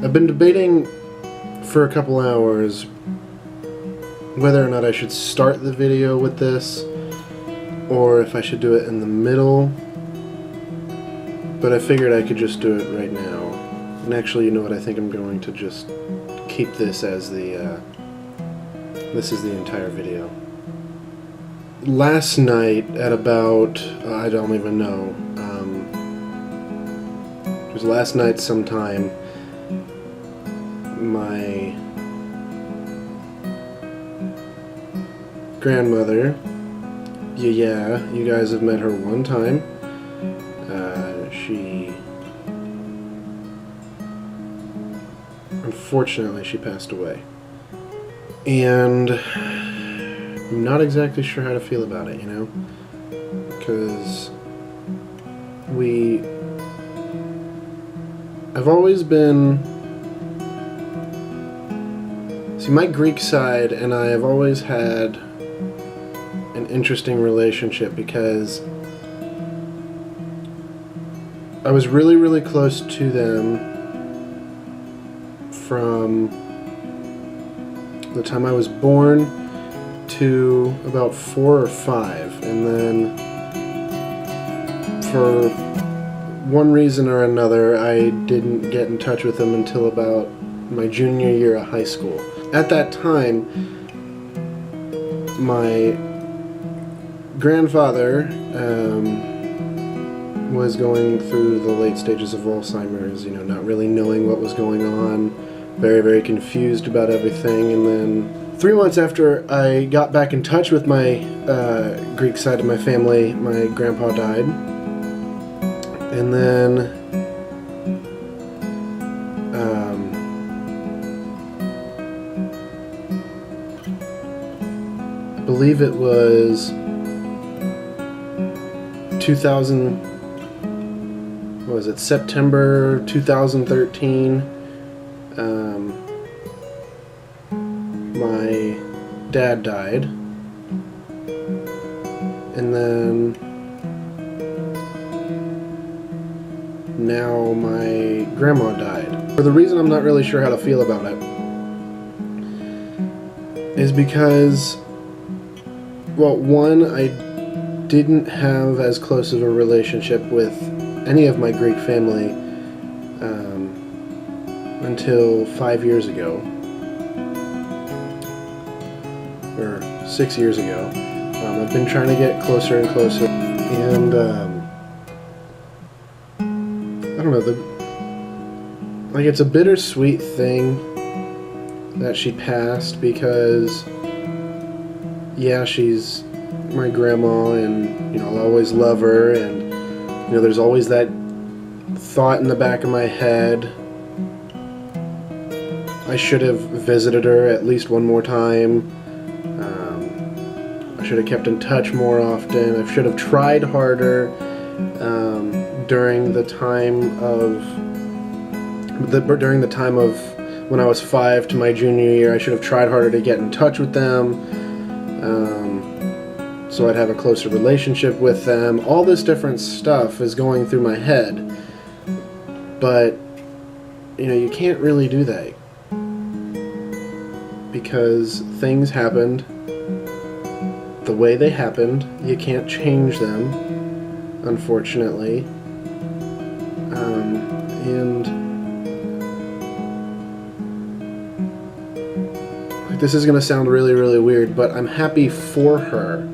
I've been debating for a couple hours whether or not I should start the video with this or if I should do it in the middle, but I figured I could just do it right now. And actually, you know what, I think I'm going to just keep this as the this is the entire video. Last night at about, I don't even know, it was last night sometime, my grandmother, Yia Yia, you guys have met her one time. Unfortunately, she passed away. And I'm not exactly sure how to feel about it, you know? Because I've always been... See, my Greek side and I have always had an interesting relationship because I was really, really close to them from the time I was born to about 4 or 5, and then for one reason or another I didn't get in touch with them until about my junior year of high school. At that time, my grandfather was going through the late stages of Alzheimer's, you know, not really knowing what was going on, very, very confused about everything. And then 3 months after I got back in touch with my Greek side of my family, my grandpa died. And then I believe it was September 2013. My dad died, and then now my grandma died. For the reason I'm not really sure how to feel about it is because, well, one, I didn't have as close of a relationship with any of my Greek family until 5 years ago, or 6 years ago. I've been trying to get closer and closer, and I don't know, like, it's a bittersweet thing that she passed because, yeah, she's my grandma, and, you know, I'll always love her, and, you know, there's always that thought in the back of my head, I should have visited her at least one more time. I should have kept in touch more often. I should have tried harder during the time of when I was 5 to my junior year. I should have tried harder to get in touch with them, so I'd have a closer relationship with them. All this different stuff is going through my head, but, you know, you can't really do that because things happened the way they happened. You can't change them, unfortunately. And this is going to sound really, really weird, but I'm happy for her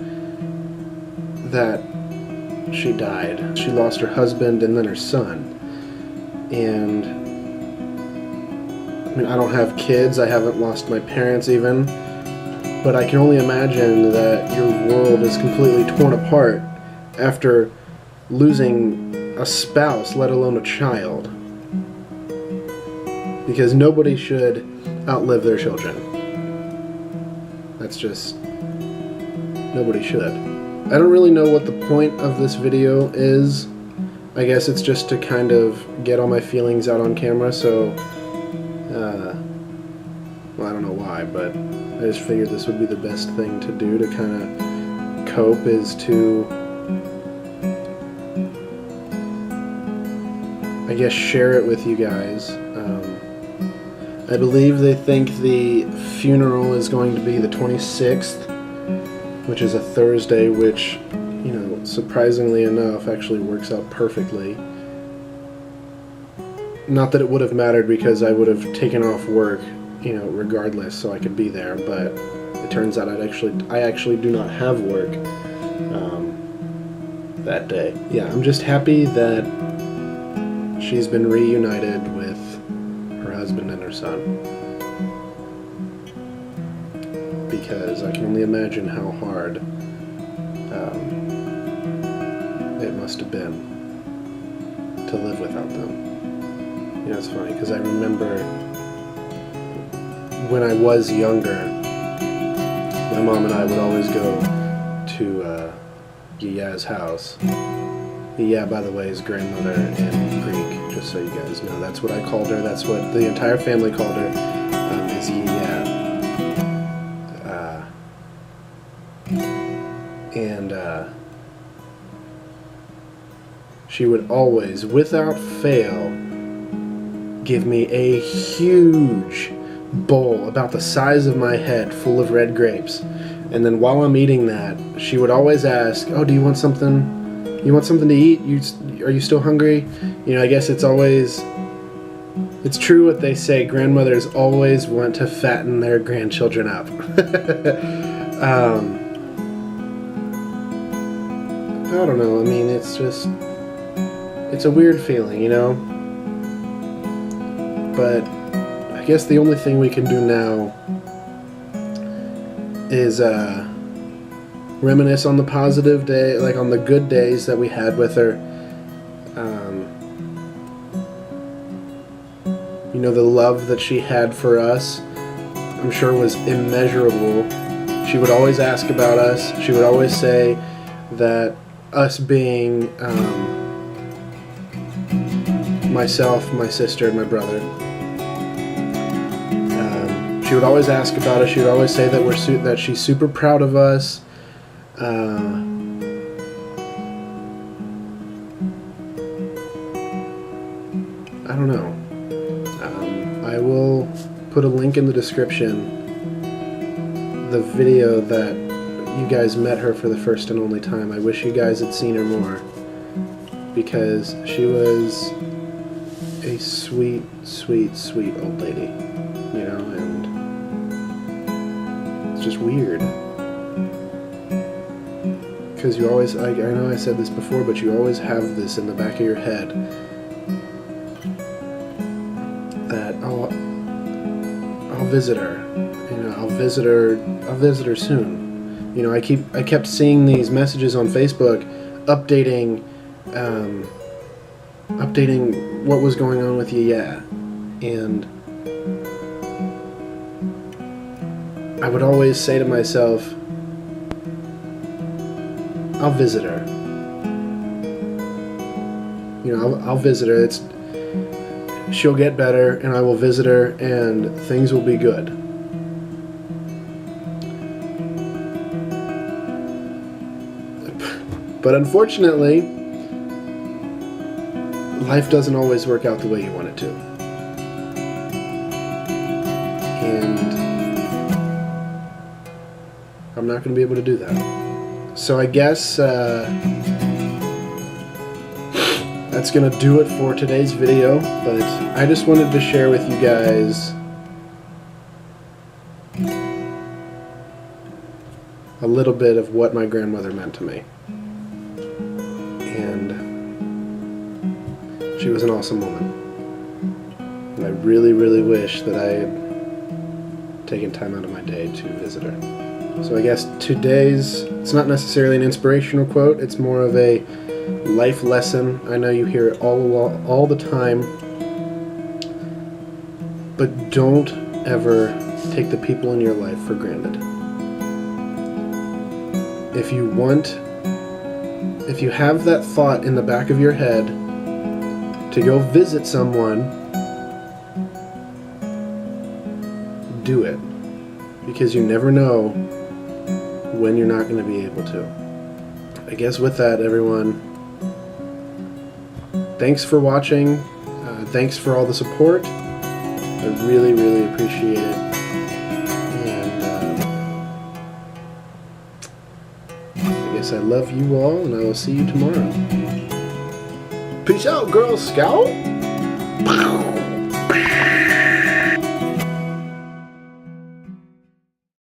that she died. She lost her husband and then her son. And I mean, I don't have kids, I haven't lost my parents even, but I can only imagine that your world is completely torn apart after losing a spouse, let alone a child. Because nobody should outlive their children. That's just, nobody should. I don't really know what the point of this video is. I guess it's just to kind of get all my feelings out on camera, so well, I don't know why, but I just figured this would be the best thing to do to kind of cope, is to, I guess, share it with you guys. I believe they think the funeral is going to be the 26th, which is a Thursday, which, you know, surprisingly enough, actually works out perfectly. Not that it would have mattered, because I would have taken off work, you know, regardless, so I could be there, but it turns out I actually do not have work that day. Yeah, I'm just happy that she's been reunited with her husband and her son, because I can only imagine how hard it must have been to live without them. You know, it's funny, because I remember when I was younger, my mom and I would always go to Yia Yia's house. Yia, by the way, is grandmother in Greek, just so you guys know. That's what I called her. That's what the entire family called her, is Yia Yia. She would always, without fail, give me a huge bowl about the size of my head full of red grapes. And then while I'm eating that, she would always ask, "Oh, do you want something? You want something to eat? Are you still hungry?" You know, I guess it's true what they say, grandmothers always want to fatten their grandchildren up. I don't know, I mean, it's a weird feeling, you know? But I guess the only thing we can do now is reminisce on the positive day, like on the good days that we had with her. You know, the love that she had for us, I'm sure, was immeasurable. She would always ask about us. She would always say that us being myself, my sister, and my brother, she would always ask about us. She would always say that that she's super proud of us. I don't know. I will put a link in the description, the video that you guys met her for the first and only time. I wish you guys had seen her more, because she was a sweet, sweet, sweet old lady, you know, and it's just weird. Because you always, I know I said this before, but you always have this in the back of your head that, oh, I'll visit her, you know, I'll visit her soon. You know, I kept seeing these messages on Facebook updating what was going on with Yia, and I would always say to myself, I'll visit her. You know, I'll visit her. She'll get better, and I will visit her, and things will be good. But unfortunately, life doesn't always work out the way you want it to. And I'm not going to be able to do that. So I guess that's going to do it for today's video. But I just wanted to share with you guys a little bit of what my grandmother meant to me. And she was an awesome woman. And I really, really wish that I had taken time out of my day to visit her. So I guess it's not necessarily an inspirational quote, it's more of a life lesson. I know you hear it all the time, but don't ever take the people in your life for granted. If you have that thought in the back of your head to go visit someone, do it. Because you never know when you're not going to be able to. I guess with that, everyone, thanks for watching. Thanks for all the support. I really, really appreciate it. And I guess I love you all, and I will see you tomorrow. Peace out, Girl Scout!